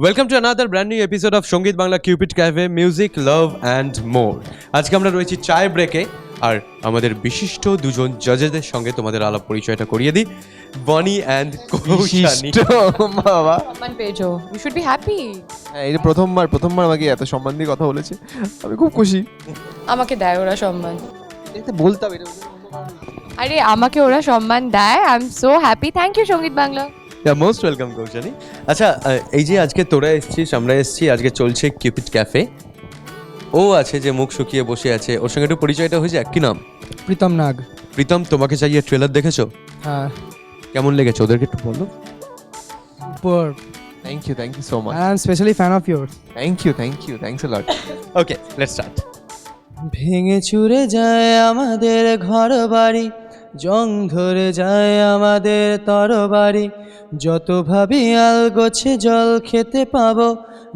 Welcome to another brand new episode of Sangeet Bangla Cupid cafe music love and more. আজকে আমরা রয়েছি চায় ব্রেকে, আর আমাদের বিশিষ্ট দুজন জাজেসদের সঙ্গে তোমাদের আলাপ পরিচয়টা করিয়ে দিই। বনি অ্যান্ড কৌশানী। বাবা, সম্মান পেয়েছো, ইউ শুড বি হ্যাপি। হ্যাঁ, এটা প্রথমবার আমাকে এত সম্মান দিয়ে কথা বলেছে, আমি খুব খুশি। আমাকে দেয় ওরা সম্মান, এটা বলতাম, এটা আরে আমাকে ওরা সম্মান দেয়। I am so happy, thank you Sangeet Bangla. Most welcome Koushani. আচ্ছা, এই যে আজকে তোরা এসছিস, আমরা এসছি, আজকে চলছে কিউপিড ক্যাফে। ও আছে যে মুখ শুকিয়ে বসে আছে, ওর সঙ্গে একটু পরিচয়টা হয়ে যায়। কি নাম? প্রীতম নাগ। প্রীতম, তোমাকে চাইয়ে ট্রেলার দেখেছো? হ্যাঁ, কেমন লেগেছে ওদেরকে একটু বলো। Super. Thank you so much. I am specially fan of yours. Thanks a lot. Okay, let's start. ভেঙে চুরে যায় আমাদের ঘর বাড়ি, জং ধরে যায় আমাদের তরবারি, যত ভাবি আল গোছে জল খেতে পাবো,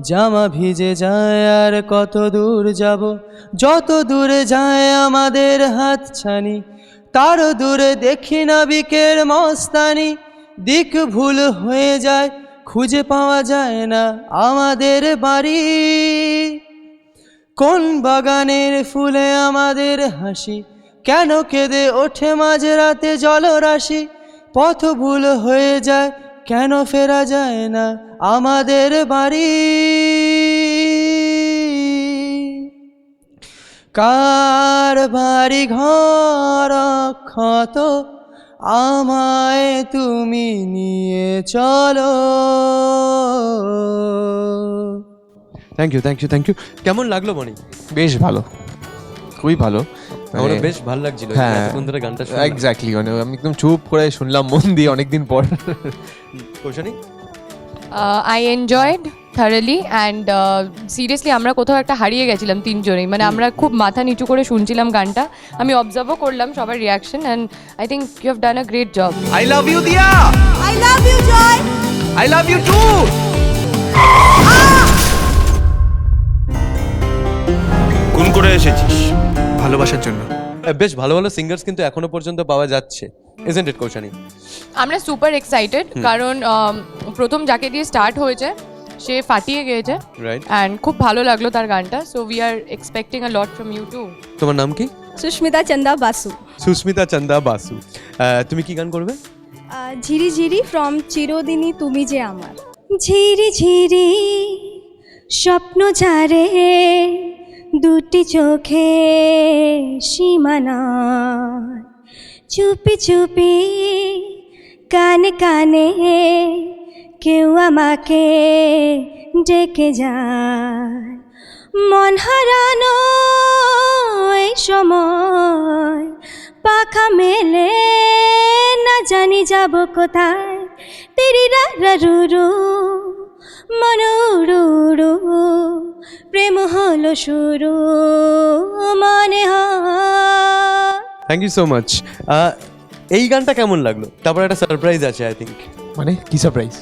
জামা ভিজে যায় আর কত দূর যাব, যত দূরে যায় আমাদের হাত ছানি, তারও দূরে দেখি না বিকের মস্তানি, দিক ভুল হয়ে যায়, খুঁজে পাওয়া যায় না আমাদের বাড়ি, কোন বাগানের ফুলে আমাদের হাসি, কেন কেঁদে ওঠে মাঝরাতে জলরাশি, পথ ভুল হয়ে যায়, কেন ফেরা যায় না আমাদের বাড়ি, কার বাড়ি ঘর ক্ষত, আমায় তুমি নিয়ে চলো। Thank you. কেমন লাগলো বনি? বেশ ভালো, খুবই ভালো। আমারও বেশ ভালো লাগছিল হ্যাঁ, এতক্ষণ ধরে গানটা শুনলাম। এক্স্যাক্টলি, মানে আমি একদম চুপ করে শুনলাম মন দিয়ে অনেকদিন পর। Koushani? I enjoyed thoroughly and seriously আমরা কোথাও একটা হারিয়ে গেছিলাম তিনজনেই, মানে আমরা খুব মাথা নিচু করে শুনছিলাম গানটা। আমি অবজার্ভও করলাম সবার reaction, and I think you have done a great job. I love you, Dia. I love you, Joy. I love you too. কোন করে এসেছিস ভালোবাসার জন্য? বেশ ভালো ভালো সিঙ্গার্স কিন্তু এখনো পর্যন্ত পাওয়া যাচ্ছে, ইজন্ট ইট কৌশানী? আমরা সুপার এক্সাইটেড, কারণ প্রথম যাকে দিয়ে স্টার্ট হয়েছে সে ফাটিয়ে গিয়েছে, রাইট। অ্যান্ড খুব ভালো লাগলো তার গানটা। So we are expecting a lot from you too. তোমার নাম কি? সুস্মিতা চন্দা বাসু। সুস্মিতা চন্দা বাসু। তুমি কি গান করবে? ঝিরি ঝিরি ফ্রম চিরদিনই তুমি যে আমার। ঝিরি ঝিরি স্বপ্ন ঝারে দুটি চোখে সীমানা, চুপি চুপি কানে কানে কেউ আমাকে ডেকে যায়, মন হারানো এই সময় পাখা মেলে না জানি যাব কোথায়, তেরি রা রা রু রু মনুরু প্রেম হলো শুরু মনে হয়। Thank you so much. এই গানটা কেমন লাগলো? তারপর একটা সারপ্রাইজ আছে আই থিঙ্ক। মানে কি সারপ্রাইজ?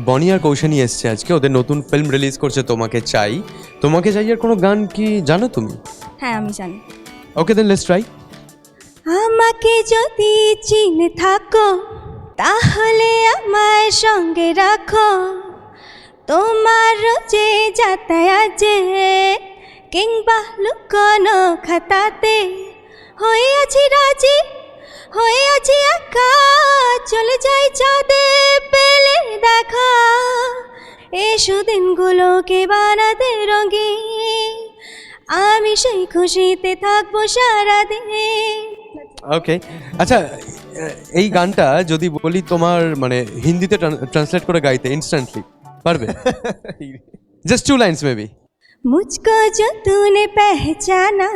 বনি আর কৌশানী এসছে আজকে, ওদের নতুন ফিল্ম রিলিজ করছে তোমাকে চাই। তোমাকে চাই এর কোনো গান কি জানো তুমি? হ্যাঁ, আমি জানি। ওকে দেন লেটস ট্রাই। আমাকে যদি চিনে থাকো তাহলে আমায় সঙ্গে রাখো, তোমার যে যাতায়াতে কিংবা লুকোনো খাতাতে, হয়ে আছি রাজি, হয়ে আছি একা, চলে যাই চাঁদে পেলে দেখা, এসো দিনগুলোকে বানাতে রঙিন, আমি সেই খুশিতে থাকবো সারাদিন। ওকে, আচ্ছা, এই গানটা যদি বলি তোমার মানে হিন্দিতে ট্রান্সলেট করে গাইতে ইনস্ট্যান্টলি পারবে? Just 2 lines maybe. मुझको जो तूने पहचाना,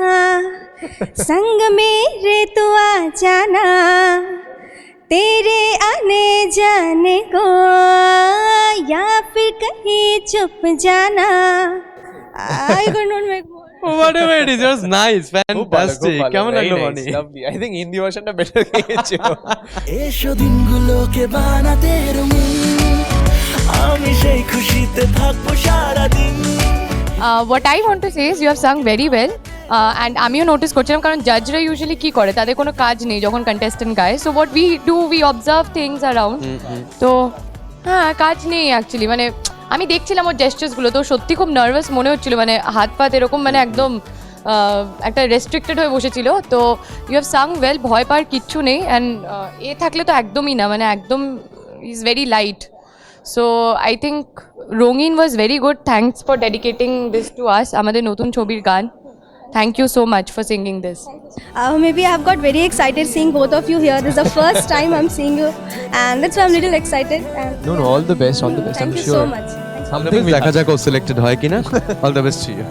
संग मेरे तू आ जाना, तेरे आने जाने को या फिर कहीं छुप जाना। I couldn't make more. Whatever it is, it was nice, fantastic. কেমন লাগলো বনি? আই থিংক হিন্দি ভার্সনটা বেটার গেছিল। এসো দিনগুলোকে বানাতে রঙিন, আমি সেই খুশিতে থাকবো সারাদিন। What I want to say is you have sung very well, and আমিও নোটিস করছিলাম, কারণ জাজরা ইউজুয়ালি কী করে, তাদের কোনো কাজ নেই যখন কন্টেস্টেন্ট গায়। So what we do, we observe things around. তো হ্যাঁ, কাজ নেই অ্যাকচুয়ালি, মানে আমি দেখছিলাম ওর জেস্টার্সগুলো, তো সত্যি খুব নার্ভাস মনে হচ্ছিল, মানে হাত পাত এরকম মানে একদম একটা রেস্ট্রিক্টেড হয়ে বসেছিল। তো ইউ হ্যাভ সাং ওয়েল, ভয় পাওয়ার কিচ্ছু নেই। অ্যান্ড এ থাকলে তো একদমই না, মানে একদম is very light. So I think রঙিন was very good. Thanks for dedicating this to us, আমাদের নতুন ছবির গান। Thank you so much for singing this. Maybe I've got very excited seeing both of you here. This is the first time I'm seeing you, and that's why I'm little excited. And No, all the best, I'm thank sure. you so much. দেখা যাক ও selected হয় কিনা। All the best to you.